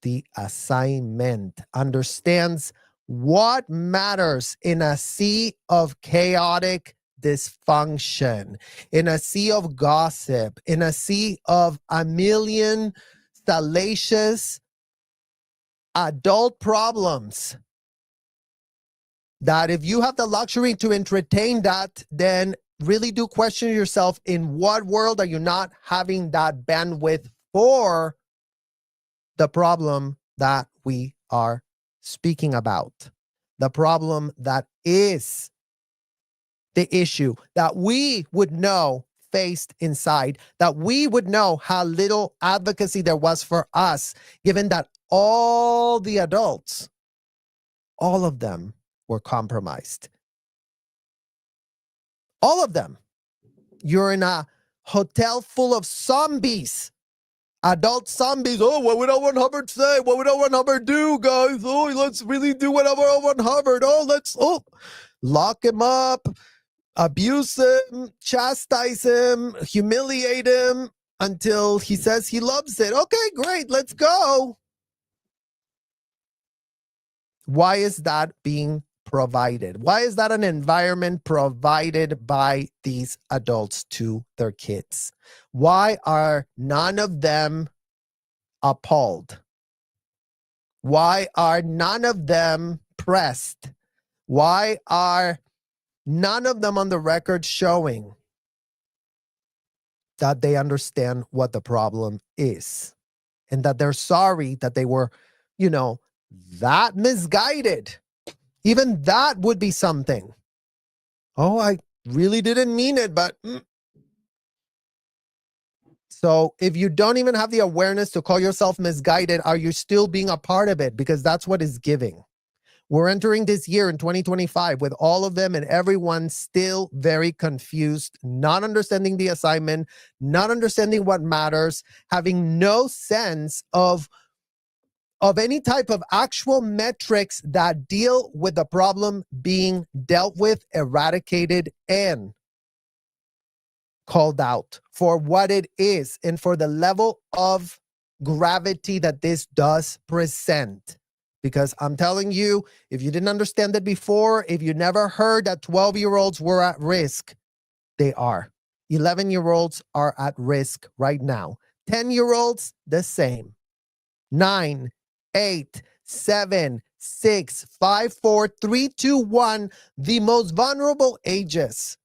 the assignment, understands what matters in a sea of chaotic dysfunction, in a sea of gossip, in a sea of a million salacious adult problems? That if you have the luxury to entertain that, then really do question yourself, in what world are you not having that bandwidth for the problem that we are speaking about? The problem that is the issue that we would know faced inside, that we would know how little advocacy there was for us, given that all the adults, all of them, were compromised. All of them. You're in a hotel full of zombies. Adult zombies. Oh, what would L. Hubbard say? What would L. Hubbard do, guys? Oh, let's really do whatever L. Hubbard. Let's lock him up, abuse him, chastise him, humiliate him until he says he loves it. Okay, great. Let's go. Why is that being provided? Why is that an environment provided by these adults to their kids? Why are none of them appalled? Why are none of them pressed? Why are none of them on the record showing that they understand what the problem is and that they're sorry that they were, that misguided? Even that would be something. Oh, I really didn't mean it, but... So if you don't even have the awareness to call yourself misguided, are you still being a part of it? Because that's what is giving. We're entering this year in 2025 with all of them and everyone still very confused, not understanding the assignment, not understanding what matters, having no sense of any type of actual metrics that deal with the problem being dealt with, eradicated, and called out for what it is and for the level of gravity that this does present. Because I'm telling you, if you didn't understand it before, if you never heard that 12-year-olds were at risk, they are. 11-year-olds are at risk right now. 10-year-olds, the same. 9, 8, 7, 6, 5, 4, 3, 2, 1, the most vulnerable ages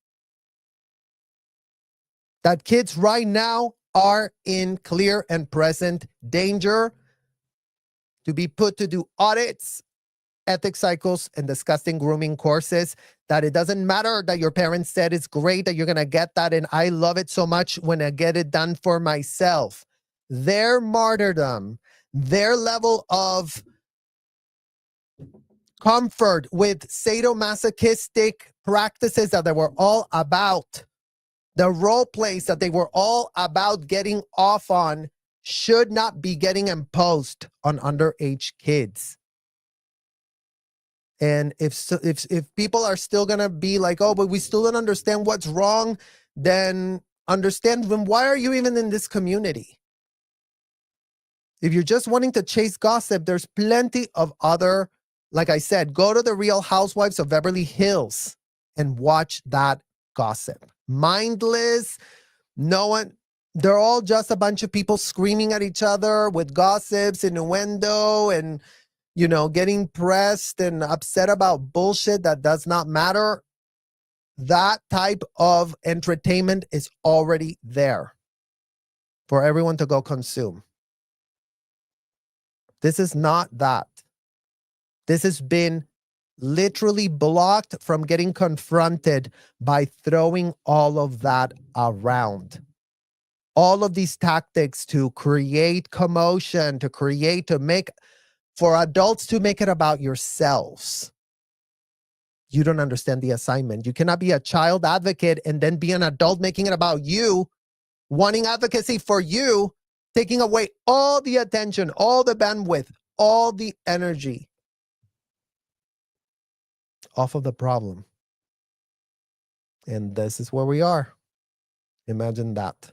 that kids right now are in clear and present danger to be put to do audits, ethics cycles, and disgusting grooming courses, that it doesn't matter that your parents said it's great that you're going to get that, and I love it so much when I get it done for myself. Their martyrdom, their level of comfort with sadomasochistic practices that they were all about, the role plays that they were all about getting off on, should not be getting imposed on underage kids. And if people are still gonna be like, oh, but we still don't understand what's wrong, then understand, then why are you even in this community? If you're just wanting to chase gossip, there's plenty of other, like I said, go to the Real Housewives of Beverly Hills and watch that gossip. Mindless, no one, they're all just a bunch of people screaming at each other with gossips, innuendo, and, you know, getting pressed and upset about bullshit that does not matter. That type of entertainment is already there for everyone to go consume. This is not that. This has been literally blocked from getting confronted by throwing all of that around. All of these tactics to create commotion, to make, for adults to make it about yourselves. You don't understand the assignment. You cannot be a child advocate and then be an adult making it about you, wanting advocacy for you, taking away all the attention, all the bandwidth, all the energy off of the problem. And this is where we are. Imagine that.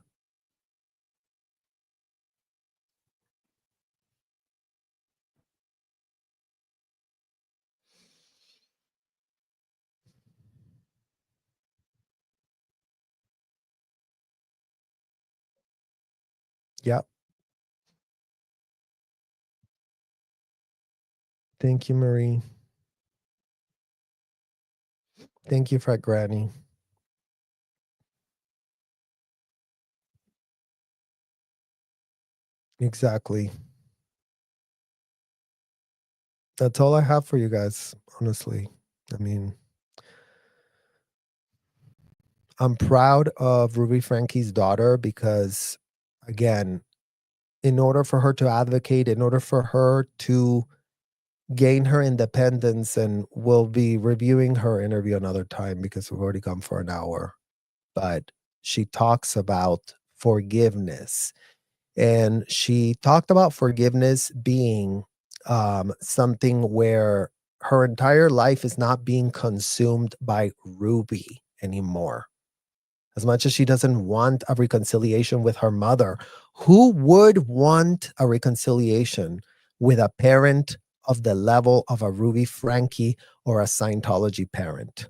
Yep. Thank you, Marie. Thank you, Fred Granny. Exactly. That's all I have for you guys, honestly. I mean, I'm proud of Ruby Franke's daughter because, again, in order for her to advocate, in order for her to gain her independence, and we'll be reviewing her interview another time because we've already gone for an hour, but she talks about forgiveness. And she talked about forgiveness being something where her entire life is not being consumed by Ruby anymore. As much as she doesn't want a reconciliation with her mother, who would want a reconciliation with a parent of the level of a Ruby Franke or a Scientology parent?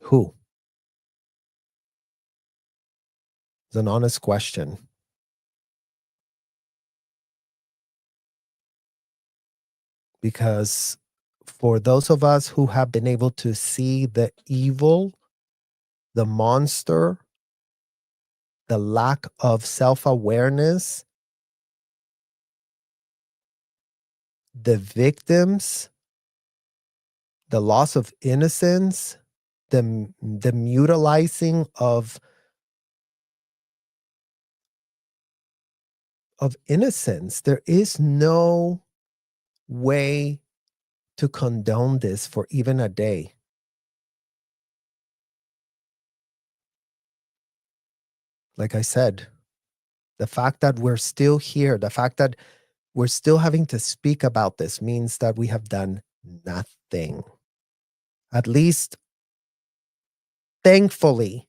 Who? It's an honest question. Because for those of us who have been able to see the evil, the monster, the lack of self-awareness, the victims, the loss of innocence, the mutilizing of innocence, there is no way to condone this for even a day. Like I said, the fact that we're still here, the fact that we're still having to speak about this means that we have done nothing. At least, thankfully,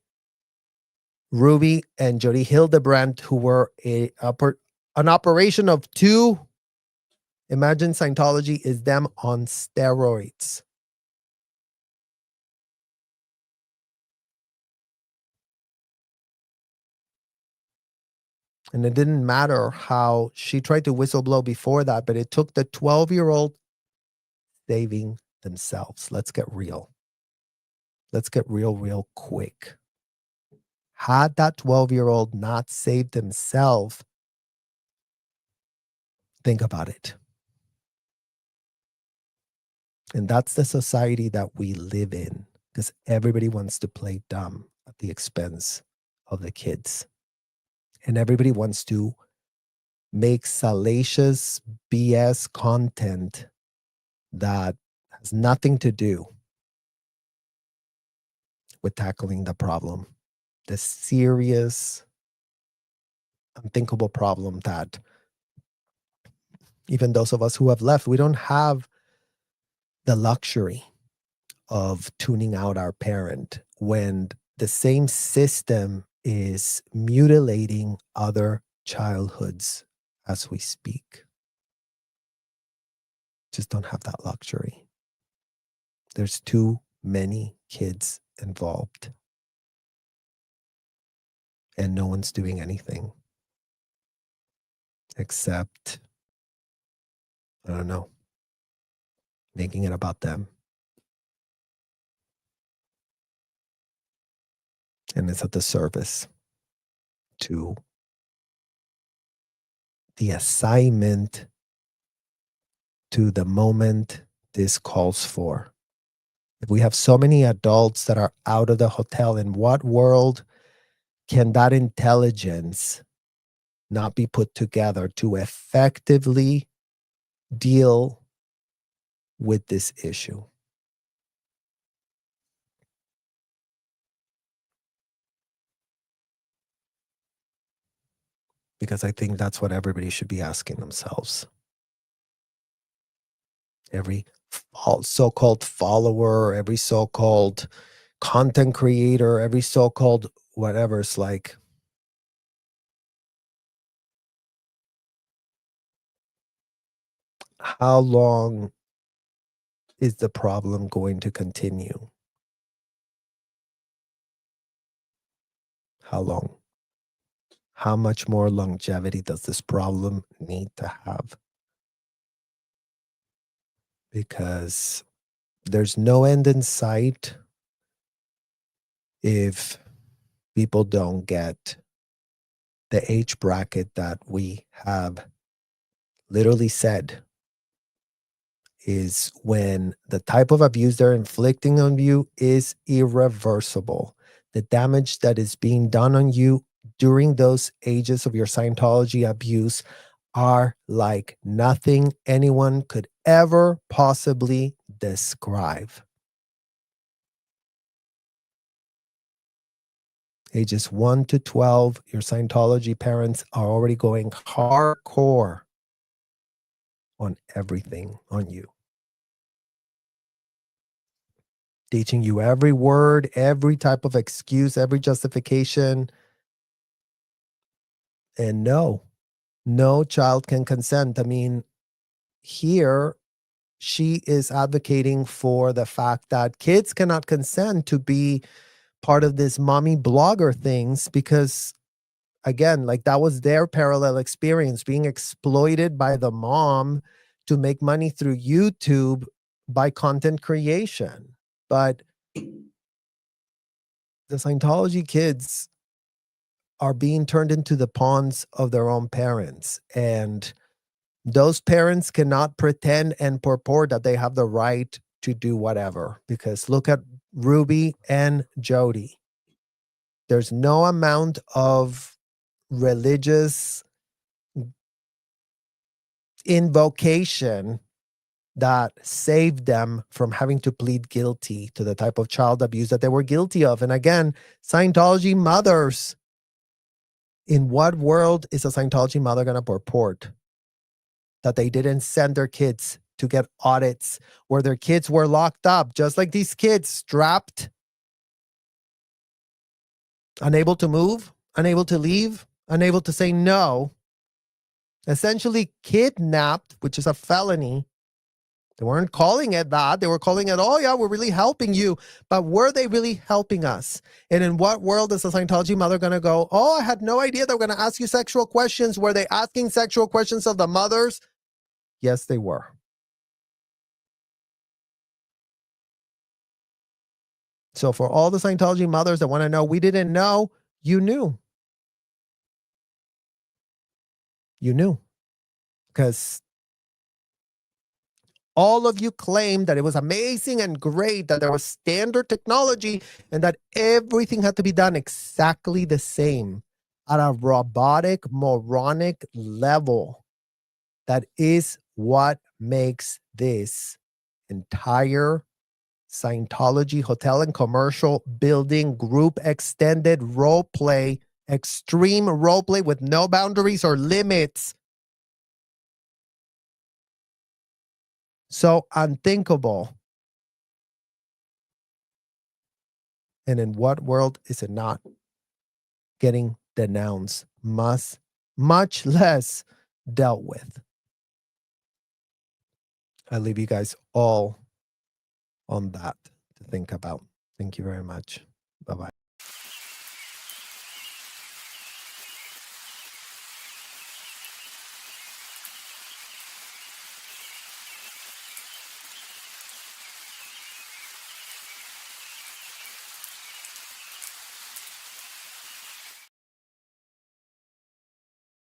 Ruby and Jody Hildebrandt, who were an operation of two, imagine Scientology is them on steroids. And it didn't matter how she tried to whistleblow before that, but it took the 12-year-old saving themselves. Let's get real. Let's get real quick. Had that 12-year-old not saved himself, think about it. And that's the society that we live in, because everybody wants to play dumb at the expense of the kids. And everybody wants to make salacious BS content that has nothing to do with tackling the problem, the serious, unthinkable problem that even those of us who have left, we don't have the luxury of tuning out our parent when the same system is mutilating other childhoods as we speak. Just don't have that luxury. There's too many kids involved. And no one's doing anything except, I don't know, making it about them. And it's at the service to the assignment to the moment this calls for. If we have so many adults that are out of the hotel, in what world can that intelligence not be put together to effectively deal with this issue? Because I think that's what everybody should be asking themselves. Every so-called follower, every so-called content creator, every so-called whatever, it's like, how long is the problem going to continue? How long? How much more longevity does this problem need to have? Because there's no end in sight if people don't get the age bracket that we have literally said is when the type of abuse they're inflicting on you is irreversible. The damage that is being done on you during those ages of your Scientology abuse are like nothing anyone could ever possibly describe. Ages 1 to 12, your Scientology parents are already going hardcore on everything on you. Teaching you every word, every type of excuse, every justification. And no child can consent. I mean, here she is advocating for the fact that kids cannot consent to be part of this mommy blogger things because, again, like that was their parallel experience, being exploited by the mom to make money through YouTube by content creation. But the Scientology kids are being turned into the pawns of their own parents. And those parents cannot pretend and purport that they have the right to do whatever. Because look at Ruby and Jody. There's no amount of religious invocation that saved them from having to plead guilty to the type of child abuse that they were guilty of. And again, Scientology mothers. In what world is a Scientology mother going to purport that they didn't send their kids to get audits where their kids were locked up, just like these kids, strapped, unable to move, unable to leave, unable to say no, essentially kidnapped, which is a felony. They weren't calling it that. They were calling it, oh yeah, we're really helping you. But were they really helping us? And in what world is a Scientology mother going to go, oh, I had no idea they were going to ask you sexual questions. Were they asking sexual questions of the mothers? Yes, they were. So for all the Scientology mothers that want to know, we didn't know, you knew. You knew. Because all of you claimed that it was amazing and great, that there was standard technology and that everything had to be done exactly the same at a robotic, moronic level. That is what makes this entire Scientology, hotel and commercial building, group extended role play, extreme role play with no boundaries or limits. So unthinkable. And in what world is it not getting denounced, much less dealt with? I leave you guys all on that to think about. Thank you very much. Bye-bye.